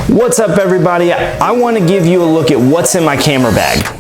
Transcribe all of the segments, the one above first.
What's up everybody? I want to give you a look at what's in my camera bag.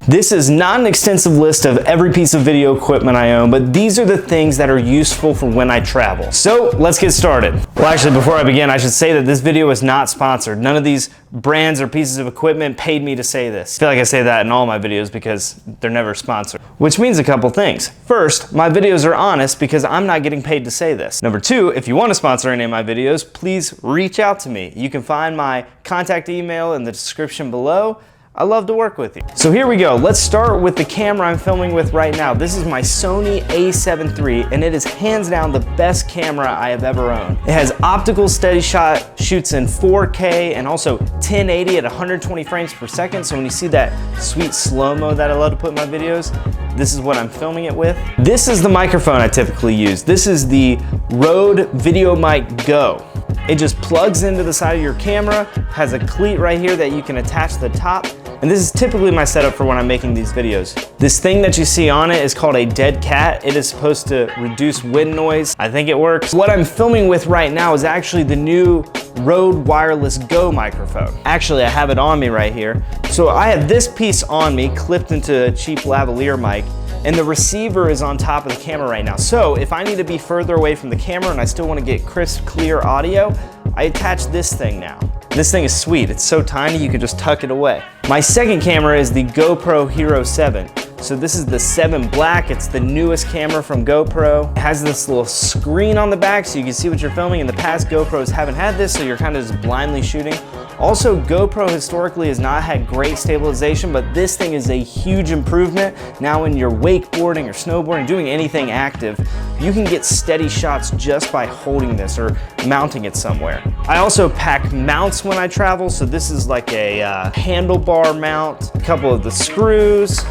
This is not an extensive list of every piece of video equipment I own, but these are the things that are useful for when I travel. So let's get started. Well, actually, before I begin, I should say that this video is not sponsored. None of these brands or pieces of equipment paid me to say this. I feel like I say that in all my videos because they're never sponsored. Which means a couple things. First, my videos are honest because I'm not getting paid to say this. Number two, if you want to sponsor any of my videos, please reach out to me. You can find my contact email in the description below. I love to work with you. So here we go. Let's start with the camera I'm filming with right now. This is my Sony a7 III, and it is hands down the best camera I have ever owned. It has optical steady shot, shoots in 4K, and also 1080 at 120 frames per second. So when you see that sweet slow-mo that I love to put in my videos, this is what I'm filming it with. This is the microphone I typically use. This is the Rode VideoMic Go. It just plugs into the side of your camera, has a cleat right here that you can attach to the top, and this is typically my setup for when I'm making these videos. This thing that you see on it is called a dead cat. It is supposed to reduce wind noise. I think it works. What I'm filming with right now is actually the new Rode Wireless Go microphone. Actually, I have it on me right here. So I have this piece on me clipped into a cheap lavalier mic, and the receiver is on top of the camera right now. So if I need to be further away from the camera and I still want to get crisp, clear audio, I attach this thing now. This thing is sweet. It's so tiny you can just tuck it away. My second camera is the GoPro Hero 7. So this is the 7 Black. It's the newest camera from GoPro. It has this little screen on the back so you can see what you're filming. In the past, GoPros haven't had this, so you're kind of just blindly shooting. Also, GoPro historically has not had great stabilization, but this thing is a huge improvement. Now when you're wakeboarding or snowboarding, doing anything active, you can get steady shots just by holding this or mounting it somewhere. I also pack mounts when I travel, so this is like a handlebar mount, a couple of the screws,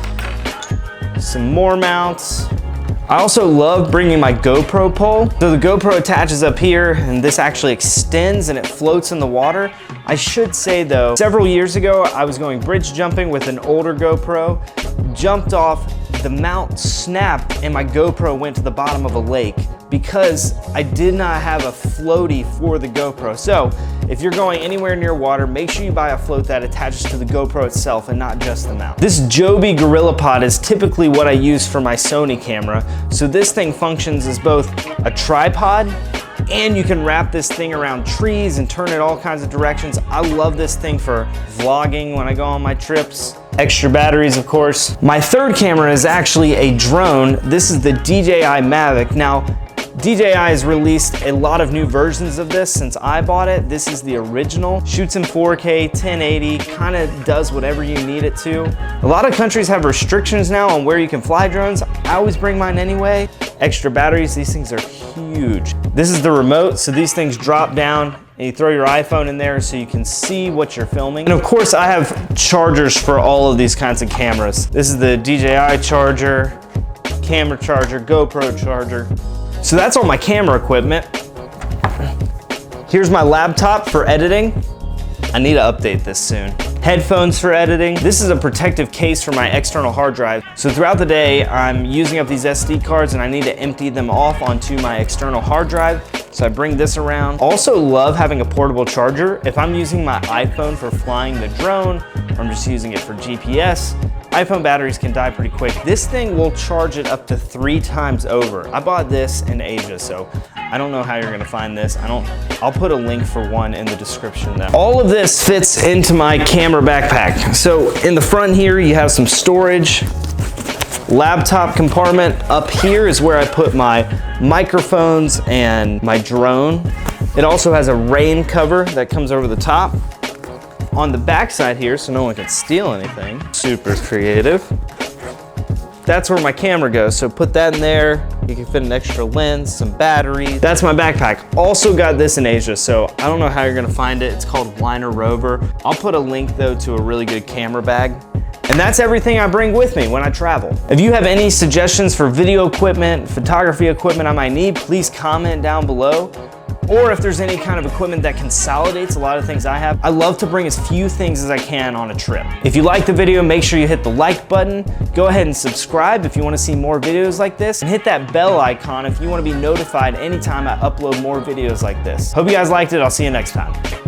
some more mounts. I also love bringing my GoPro pole. So the GoPro attaches up here and this actually extends and it floats in the water. I should say though, several years ago, I was going bridge jumping with an older GoPro, jumped off, the mount snapped and my GoPro went to the bottom of a lake because I did not have a floaty for the GoPro. So if you're going anywhere near water, make sure you buy a float that attaches to the GoPro itself and not just the mount. This Joby GorillaPod is typically what I use for my Sony camera. So this thing functions as both a tripod and you can wrap this thing around trees and turn it all kinds of directions. I love this thing for vlogging when I go on my trips. Extra batteries, of course. My third camera is actually a drone. This is the DJI Mavic. Now, DJI has released a lot of new versions of this since I bought it. This is the original. Shoots in 4K, 1080, kind of does whatever you need it to. A lot of countries have restrictions now on where you can fly drones. I always bring mine anyway. Extra batteries, these things are huge. This is the remote, so these things drop down and you throw your iPhone in there so you can see what you're filming. And of course, I have chargers for all of these kinds of cameras. This is the DJI charger, camera charger, GoPro charger. So that's all my camera equipment. Here's my laptop for editing. I need to update this soon. Headphones for editing. This is a protective case for my external hard drive. So throughout the day, I'm using up these SD cards and I need to empty them off onto my external hard drive. So I bring this around. Also love having a portable charger. If I'm using my iPhone for flying the drone, or I'm just using it for GPS, iPhone batteries can die pretty quick. This thing will charge it up to 3 times over. I bought this in Asia, so I don't know how you're gonna find this. I'll put a link for one in the description though. All of this fits into my camera backpack. So in the front here, you have some storage. Laptop compartment. Up here is where I put my microphones and my drone. It also has a rain cover that comes over the top. On the back side here, so no one can steal anything. Super creative. That's where my camera goes, so put that in there. You can fit an extra lens, some batteries. That's my backpack. Also got this in Asia, so I don't know how you're gonna find it. It's called Liner Rover. I'll put a link though to a really good camera bag. And that's everything I bring with me when I travel. If you have any suggestions for video equipment, photography equipment I might need, please comment down below. or if there's any kind of equipment that consolidates a lot of things I have. I love to bring as few things as I can on a trip. If you like the video, make sure you hit the like button. Go ahead and subscribe if you want to see more videos like this, and hit that bell icon if you want to be notified anytime I upload more videos like this. Hope you guys liked it. I'll see you next time.